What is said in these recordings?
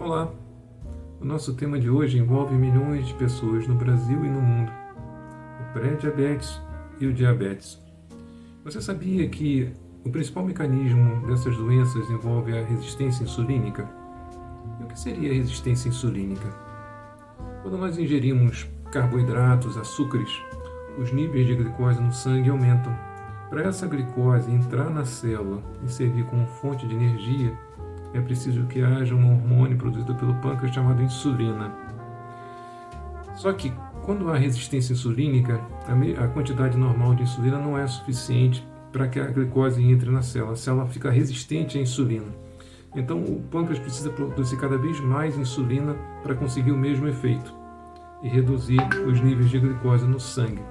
Olá! O nosso tema de hoje envolve milhões de pessoas no Brasil e no mundo: o pré-diabetes e o diabetes. Você sabia que o principal mecanismo dessas doenças envolve a resistência insulínica? E o que seria a resistência insulínica? Quando nós ingerimos carboidratos, açúcares, os níveis de glicose no sangue aumentam. Para essa glicose entrar na célula e servir como fonte de energia, é preciso que haja um hormônio produzido pelo pâncreas chamado insulina. Só que, quando há resistência insulínica, a quantidade normal de insulina não é suficiente para que a glicose entre na célula. A célula fica resistente à insulina. Então, o pâncreas precisa produzir cada vez mais insulina para conseguir o mesmo efeito e reduzir os níveis de glicose no sangue.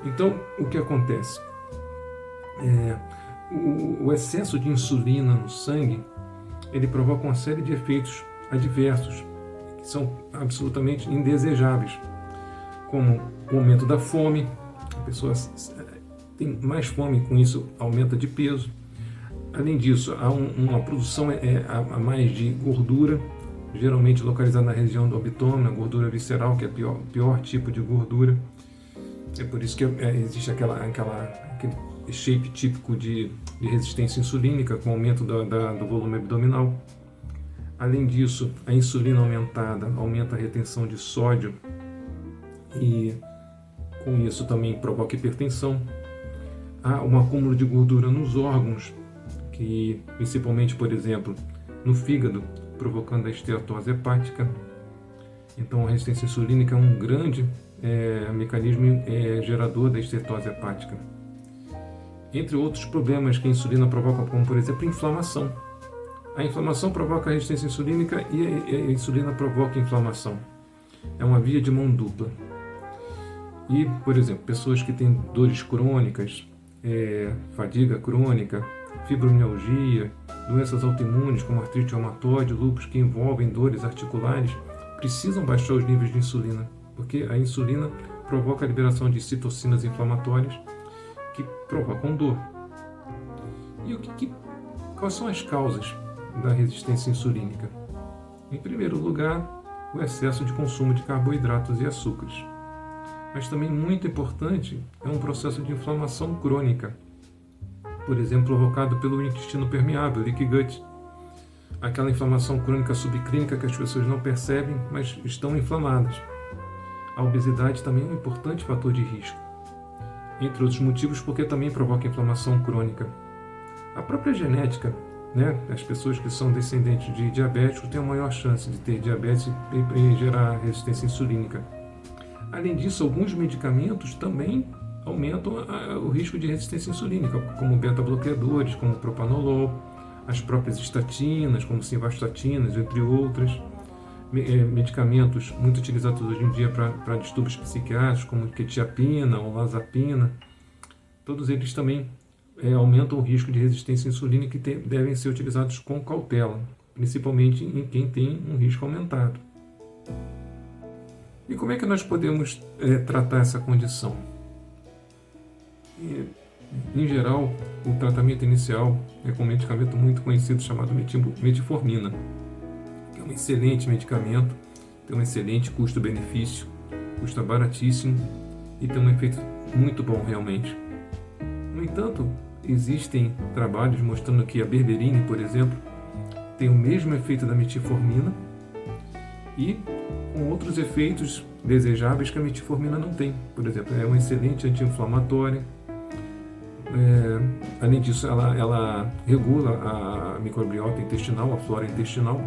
Então, o que acontece? O excesso de insulina no sangue, ele provoca uma série de efeitos adversos, que são absolutamente indesejáveis, como o aumento da fome. A pessoa tem mais fome, com isso aumenta de peso. Além disso, há uma produção a mais de gordura, geralmente localizada na região do abdômen, a gordura visceral, que é o pior tipo de gordura. É por isso que existe aquele shape típico de resistência insulínica, com aumento do volume abdominal. Além disso, a insulina aumentada aumenta a retenção de sódio e com isso também provoca hipertensão. Há um acúmulo de gordura nos órgãos, que principalmente, por exemplo, no fígado, provocando a esteatose hepática. Então, a resistência insulínica é um grande mecanismo gerador da esteatose hepática. Entre outros problemas que a insulina provoca, como por exemplo a inflamação. A inflamação provoca a resistência insulínica e a insulina provoca a inflamação. É uma via de mão dupla. E, por exemplo, pessoas que têm dores crônicas, fadiga crônica, fibromialgia, doenças autoimunes como artrite reumatoide, lúpus, que envolvem dores articulares, precisam baixar os níveis de insulina, porque a insulina provoca a liberação de citocinas inflamatórias que provocam dor. E quais são as causas da resistência insulínica? Em primeiro lugar, o excesso de consumo de carboidratos e açúcares. Mas também muito importante é um processo de inflamação crônica, por exemplo, provocado pelo intestino permeável, leaky gut. Aquela inflamação crônica subclínica que as pessoas não percebem, mas estão inflamadas. A obesidade também é um importante fator de risco, entre outros motivos, porque também provoca inflamação crônica. A própria genética, as pessoas que são descendentes de diabéticos têm a maior chance de ter diabetes e gerar resistência insulínica. Além disso, alguns medicamentos também aumentam o risco de resistência insulínica, como beta-bloqueadores, como propanolol, as próprias estatinas, como simvastatinas, entre outras. Medicamentos muito utilizados hoje em dia para distúrbios psiquiátricos, como quetiapina ou lazapina, todos eles também aumentam o risco de resistência insulínica e devem ser utilizados com cautela, principalmente em quem tem um risco aumentado. E como é que nós podemos tratar essa condição? Em geral, o tratamento inicial é com um medicamento muito conhecido chamado metformina, que é um excelente medicamento, tem um excelente custo-benefício, custa baratíssimo e tem um efeito muito bom realmente. No entanto, existem trabalhos mostrando que a berberine, por exemplo, tem o mesmo efeito da metformina e com outros efeitos desejáveis que a metformina não tem. Por exemplo, é uma excelente anti-inflamatória. Além disso, ela regula a microbiota intestinal, a flora intestinal,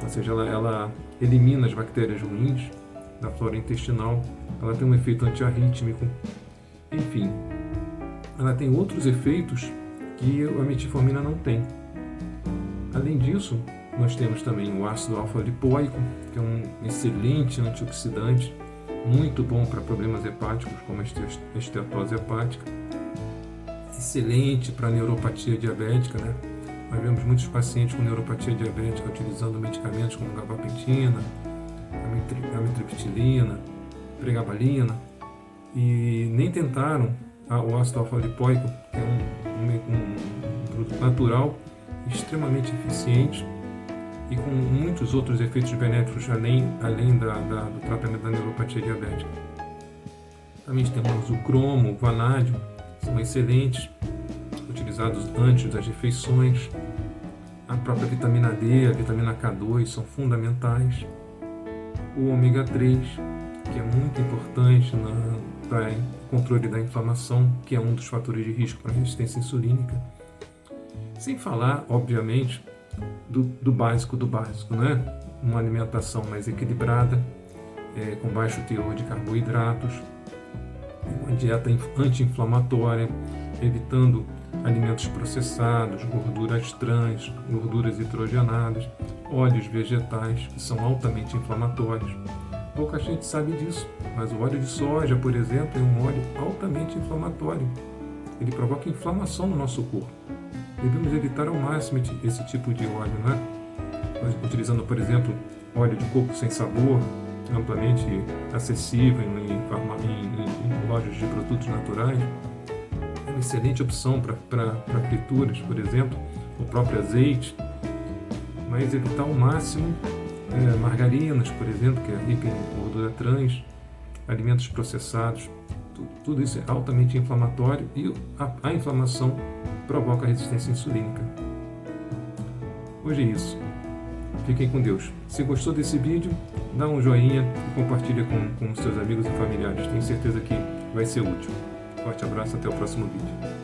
ou seja, ela elimina as bactérias ruins da flora intestinal, ela tem um efeito antiarrítmico, enfim, ela tem outros efeitos que a metformina não tem. Além disso, nós temos também o ácido alfa-lipoico, que é um excelente antioxidante, muito bom para problemas hepáticos, como a esteatose hepática, excelente para neuropatia diabética, Nós vemos muitos pacientes com neuropatia diabética utilizando medicamentos como gabapentina, amitriptilina, pregabalina, e nem tentaram o ácido alfa-lipoico, que é um produto natural, extremamente eficiente e com muitos outros efeitos benéficos além do tratamento da neuropatia diabética. Também temos o cromo, o vanádio, são excelentes, utilizados antes das refeições. A própria vitamina D, a vitamina K2 são fundamentais. O ômega 3, que é muito importante para o controle da inflamação, que é um dos fatores de risco para a resistência insulínica. Sem falar, obviamente, do básico do básico, né? Uma alimentação mais equilibrada, com baixo teor de carboidratos, uma dieta anti-inflamatória, evitando alimentos processados, gorduras trans, gorduras hidrogenadas, óleos vegetais, que são altamente inflamatórios. Pouca gente sabe disso, mas o óleo de soja, por exemplo, é um óleo altamente inflamatório. Ele provoca inflamação no nosso corpo. Devemos evitar ao máximo esse tipo de óleo, né? Utilizando, por exemplo, óleo de coco sem sabor, amplamente acessível em lojas de produtos naturais. É uma excelente opção para frituras, por exemplo, o próprio azeite, mas evitar ao máximo margarinas, por exemplo, que é rica em gordura trans, alimentos processados. Tudo isso é altamente inflamatório e a inflamação provoca resistência insulínica. Hoje é isso. Fiquem com Deus. Se gostou desse vídeo, dá um joinha e compartilha com seus amigos e familiares. Tenho certeza que vai ser útil. Forte abraço, até o próximo vídeo.